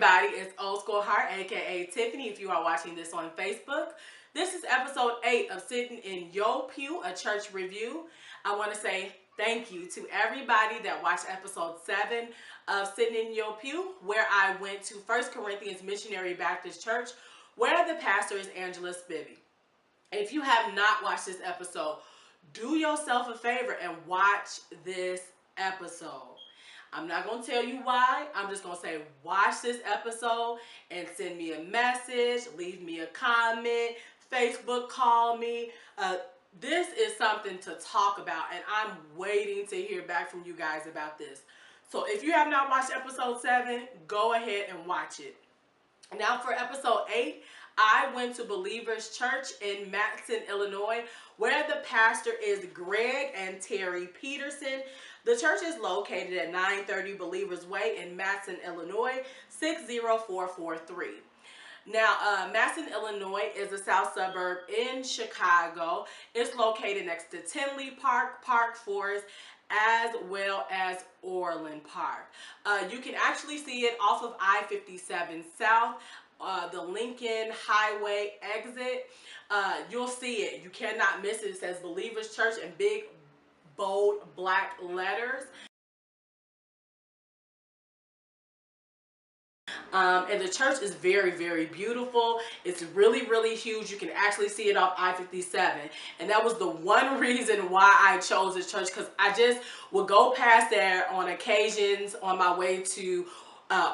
everybody, it's Old School Heart, aka Tiffany, if you are watching this on Facebook. This is episode 8 of Sitting in Your Pew, a church review. I want to say thank you to everybody that watched episode 7 of Sitting in Your Pew, where I went to 1 Corinthians Missionary Baptist Church, where the pastor is Angela Spivey. If you have not watched this episode, do yourself a favor and watch this episode. I'm not going to tell you why. I'm just going to say watch this episode and send me a message, leave me a comment, Facebook call me. This is something to talk about, and I'm waiting to hear back from you guys about this. So if you have not watched episode 7, go ahead and watch it. Now for episode 8, I went to Believers Church in Matteson, Illinois, where the pastor is Greg and Torri Peterson. The church is located at 930 Believers Way in Matteson, Illinois, 60443. Now, Matteson, Illinois is a south suburb in Chicago. It's located next to Tinley Park, Park Forest, as well as Orland Park. You can actually see it off of I-57 South, the Lincoln Highway exit. You'll see it. You cannot miss it. It says Believers Church in big, bold, black letters. And the church is very, very beautiful. It's really, really huge. You can actually see it off I-57. And that was the one reason why I chose this church, because I just would go past there on occasions on my way to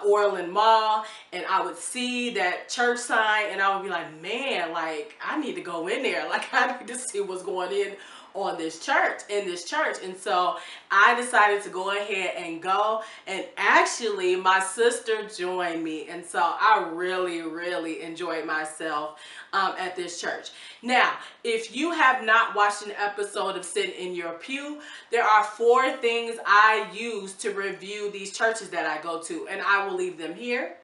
Orland Mall, and I would see that church sign, and I would be like, man, like, I need to go in there. Like, I need to see what's going on this church, and so I decided to go ahead and go, and actually my sister joined me, and so I really enjoyed myself at this church. Now, if you have not watched an episode of Sitting in Your Pew, there are 4 things I use to review these churches that I go to, and I will leave them here.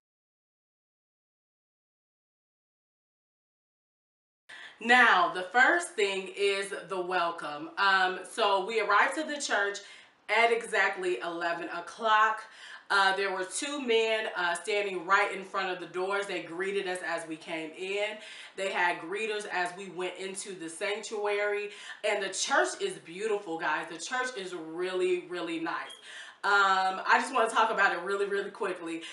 Now, the first thing is the welcome. So we arrived to the church at exactly 11 o'clock. There were 2 men standing right in front of the doors. They greeted us as we came in. They had greeters as we went into the sanctuary. And the church is beautiful, guys. The church is really nice. I just want to talk about it really quickly.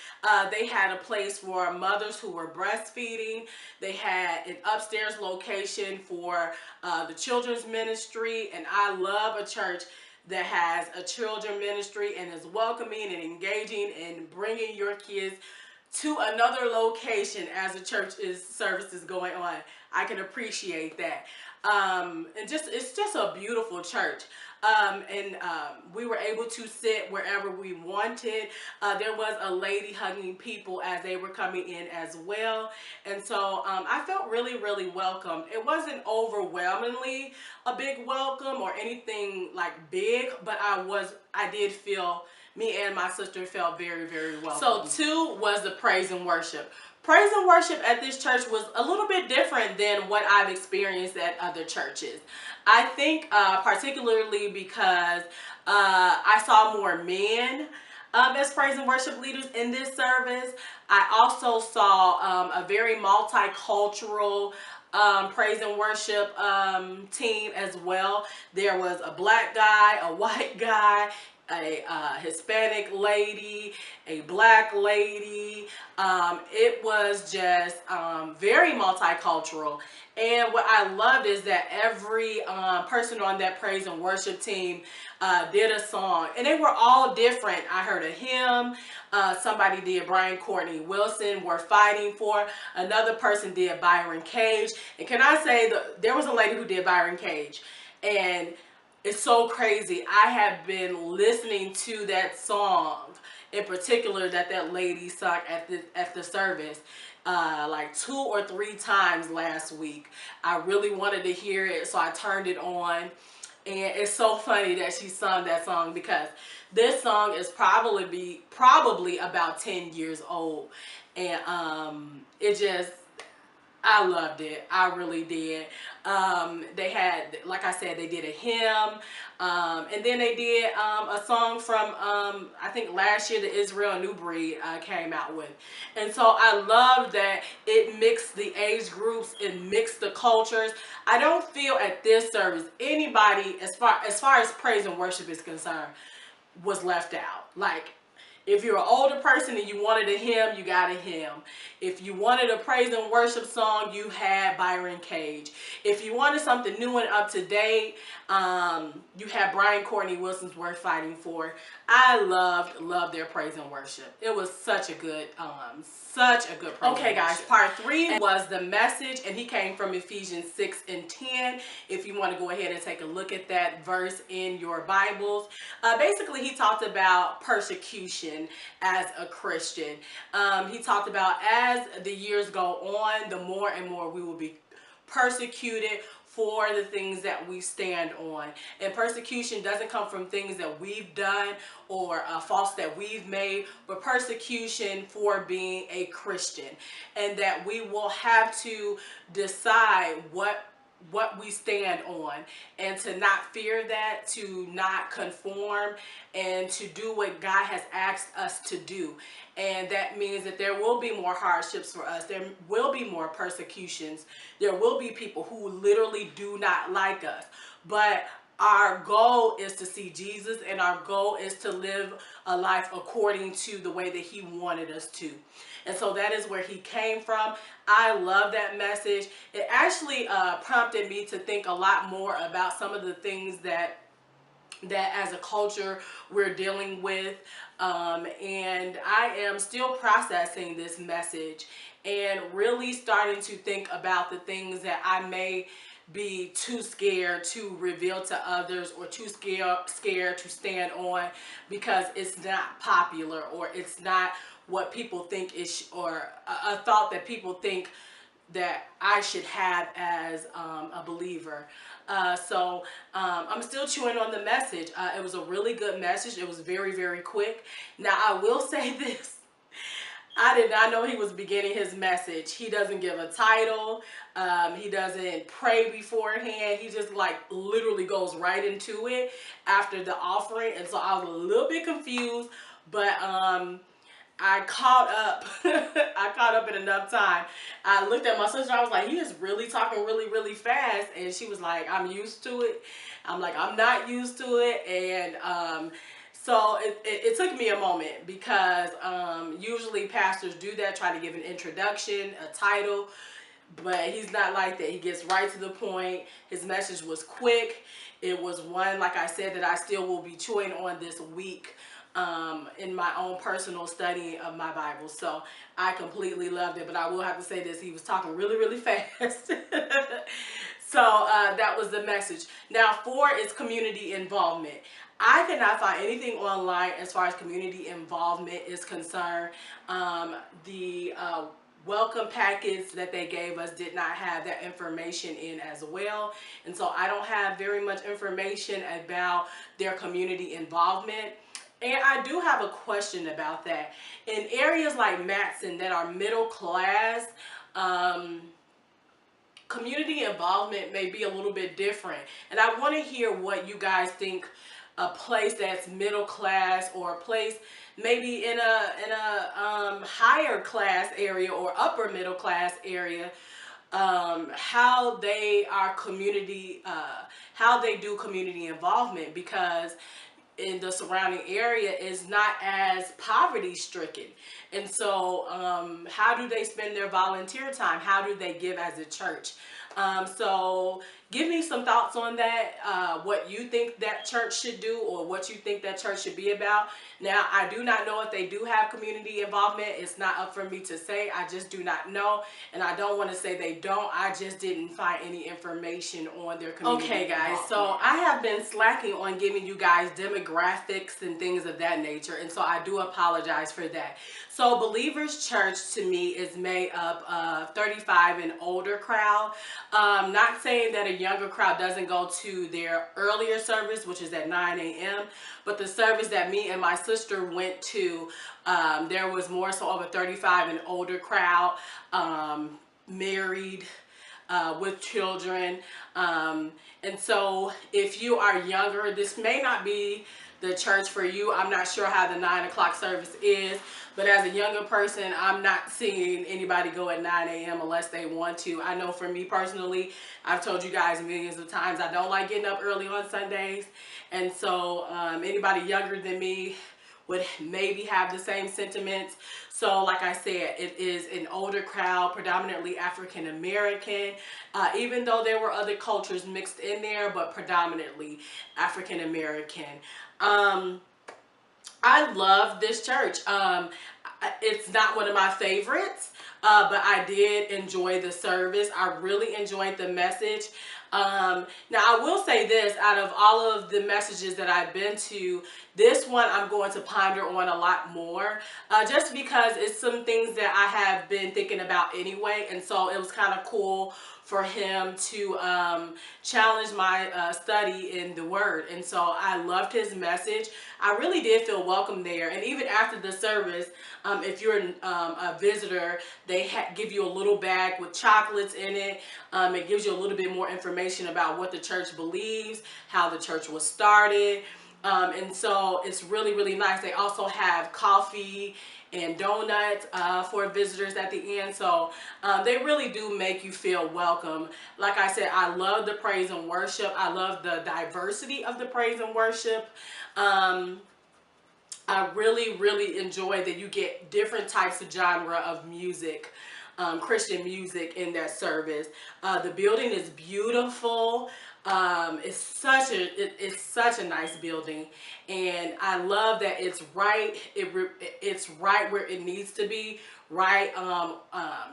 They had a place for mothers who were breastfeeding. They had an upstairs location for the children's ministry, and I love a church that has a children ministry and is welcoming and engaging and bringing your kids to another location as a church service is going on. I can appreciate that. And it's just a beautiful church. We were able to sit wherever we wanted. There was a lady hugging people as they were coming in as well, and so I felt really welcomed. It wasn't overwhelmingly a big welcome or anything like big, but I did feel, me and my sister felt very welcome. So 2 was the praise and worship. Praise and worship at this church was a little bit different than what I've experienced at other churches. I think particularly because I saw more men as praise and worship leaders in this service. I also saw a very multicultural praise and worship team as well. There was a black guy, a white guy, a Hispanic lady, a black lady. It was just very multicultural. And what I loved is that every person on that praise and worship team did a song, and they were all different. I heard a hymn. Somebody did Brian Courtney Wilson, We're Fighting For. Another person did Byron Cage. And can I say, there was a lady who did Byron Cage, and it's so crazy. I have been listening to that song in particular that lady sung at the service like 2 or 3 times last week. I really wanted to hear it, so I turned it on. And it's so funny that she sung that song, because this song is probably about 10 years old, and it just, I loved it. I really did. They had, like I said, they did a hymn, and then they did a song from I think last year the Israel New Breed came out with, and so I love that it mixed the age groups, it mixed the cultures. I don't feel at this service anybody, as far as praise and worship is concerned, was left out. Like, if you're an older person and you wanted a hymn, you got a hymn. If you wanted a praise and worship song, you had Byron Cage. If you wanted something new and up to date, you had Brian Courtney Wilson's Worth Fighting For. I loved their praise and worship. It was such a good praise. Okay, guys, part 3 was the message, and he came from Ephesians 6:10. If you want to go ahead and take a look at that verse in your Bibles, basically he talked about persecution as a Christian. He talked about as the years go on, the more and more we will be persecuted for the things that we stand on. And persecution doesn't come from things that we've done or faults that we've made, but persecution for being a Christian. And that we will have to decide what we stand on, and to not fear that, to not conform, and to do what God has asked us to do. And that means that there will be more hardships for us. There will be more persecutions. There will be people who literally do not like us. But our goal is to see Jesus, and our goal is to live a life according to the way that he wanted us to. And so that is where he came from. I love that message. It actually prompted me to think a lot more about some of the things that as a culture we're dealing with, and I am still processing this message and really starting to think about the things that I may be too scared to reveal to others, or too scared to stand on, because it's not popular, or it's not what people think is, or a thought that people think that I should have as a believer. So I'm still chewing on the message. It was a really good message. It was very, very quick. Now, I will say this. I did not know he was beginning his message. He doesn't give a title. He doesn't pray beforehand. He just like literally goes right into it after the offering. And so I was a little bit confused, but I caught up. I caught up in enough time. I looked at my sister. I was like, he is really talking really, really fast. And she was like, I'm used to it. I'm like, I'm not used to it. And so it took me a moment, because usually pastors do that, try to give an introduction, a title. But he's not like that. He gets right to the point. His message was quick. It was one, like I said, that I still will be chewing on this week in my own personal study of my Bible. So I completely loved it. But I will have to say this, he was talking really, really fast. So that was the message. Now, 4 is community involvement. I cannot find anything online as far as community involvement is concerned. The welcome packets that they gave us did not have that information in as well. And so I don't have very much information about their community involvement. And I do have a question about that. In areas like Matteson that are middle class, community involvement may be a little bit different. And I want to hear what you guys think a place that's middle class, or a place maybe in a higher class area or upper middle class area, how they are community, how they do community involvement, because in the surrounding area is not as poverty stricken. And so how do they spend their volunteer time? How do they give as a church? So give me some thoughts on that, what you think that church should do, or what you think that church should be about. Now, I do not know if they do have community involvement. It's not up for me to say. I just do not know. And I don't want to say they don't. I just didn't find any information on their community involvement. Okay, guys. So I have been slacking on giving you guys demographics and things of that nature. And so I do apologize for that. So Believers Church to me is made up of 35 and older crowd. Not saying that a younger crowd doesn't go to their earlier service, which is at 9 a.m. But the service that me and my sister went to, there was more so of a 35 and older crowd. married, with children. And so if you are younger, this may not be the church for you. I'm not sure how the 9 o'clock service is, but as a younger person, I'm not seeing anybody go at 9 a.m. unless they want to. I know for me personally, I've told you guys millions of times, I don't like getting up early on Sundays. And so anybody younger than me would maybe have the same sentiments. So like I said, it is an older crowd, predominantly African American, even though there were other cultures mixed in there, but predominantly African American. I love this church. It's not one of my favorites, but I did enjoy the service. I really enjoyed the message. Now I will say this, out of all of the messages that I've been to, this one I'm going to ponder on a lot more, just because it's some things that I have been thinking about anyway. And so it was kind of cool for him to challenge my study in the Word. And so I loved his message. I really did feel welcome there. And even after the service, if you're a visitor, they give you a little bag with chocolates in it. It gives you a little bit more information about what the church believes, how the church was started. And so it's really, really nice. They also have coffee and donuts for visitors at the end. So they really do make you feel welcome. Like I said, I love the praise and worship. I love the diversity of the praise and worship. I really, really enjoy that you get different types of genre of music, Christian music in that service. The building is beautiful. It's such a nice building, and I love that it's right. It's right where it needs to be. Right,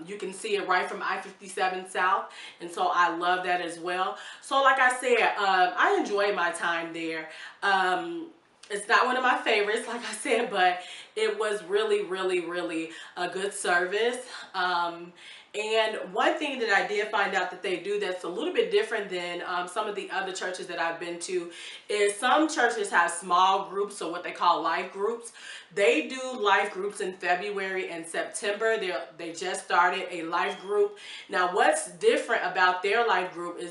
you can see it right from I-57 South, and so I love that as well. So like I said, I enjoy my time there. It's not one of my favorites, like I said, but it was really, really, really a good service. And one thing that I did find out that they do that's a little bit different than some of the other churches that I've been to is some churches have small groups, or what they call life groups. They do life groups in February and September. They just started a life group. Now, what's different about their life group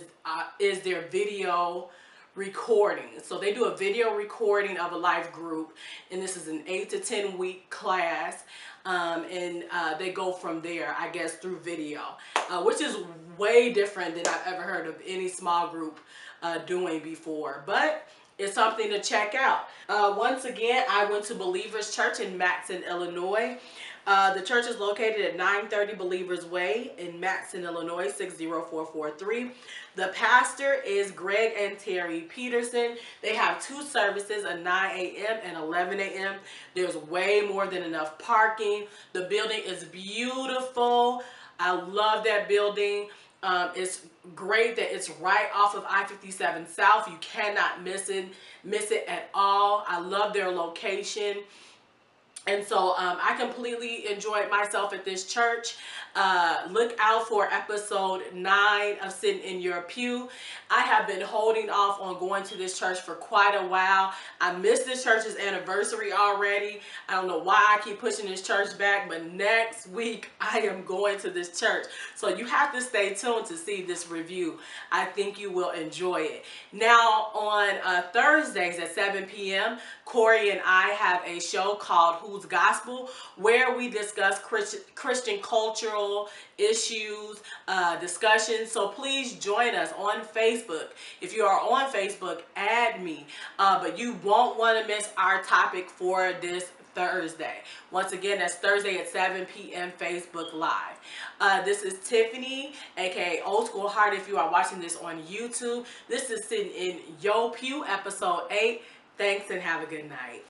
is their video recording. So they do a video recording of a life group, and this is an 8 to 10 week class. And they go from there, I guess, through video, which is way different than I've ever heard of any small group doing before. But it's something to check out. Once again, I went to Believers Church in Matteson, Illinois. The church is located at 930 Believers Way in Matteson, Illinois, 60443. The pastor is Greg and Terry Peterson. They have 2 services, a 9 a.m. and 11 a.m. There's way more than enough parking. The building is beautiful. I love that building. It's great that it's right off of I-57 South. You cannot miss it at all. I love their location. And so I completely enjoyed myself at this church. Look out for episode 9 of Sitting in Your Pew. I have been holding off on going to this church for quite a while. I missed this church's anniversary already. I don't know why I keep pushing this church back, but next week I am going to this church. So you have to stay tuned to see this review. I think you will enjoy it. Now on Thursdays at 7 p.m., Corey and I have a show called Who's Gospel, where we discuss Christian cultural issues, discussions. So please join us on Facebook. If you are on Facebook, add me. But you won't want to miss our topic for this Thursday. Once again, that's Thursday at 7 p.m. Facebook Live. This is Tiffany, aka Old School Heart, if you are watching this on YouTube. This is Sitting in Your Pew, episode 8. Thanks and have a good night.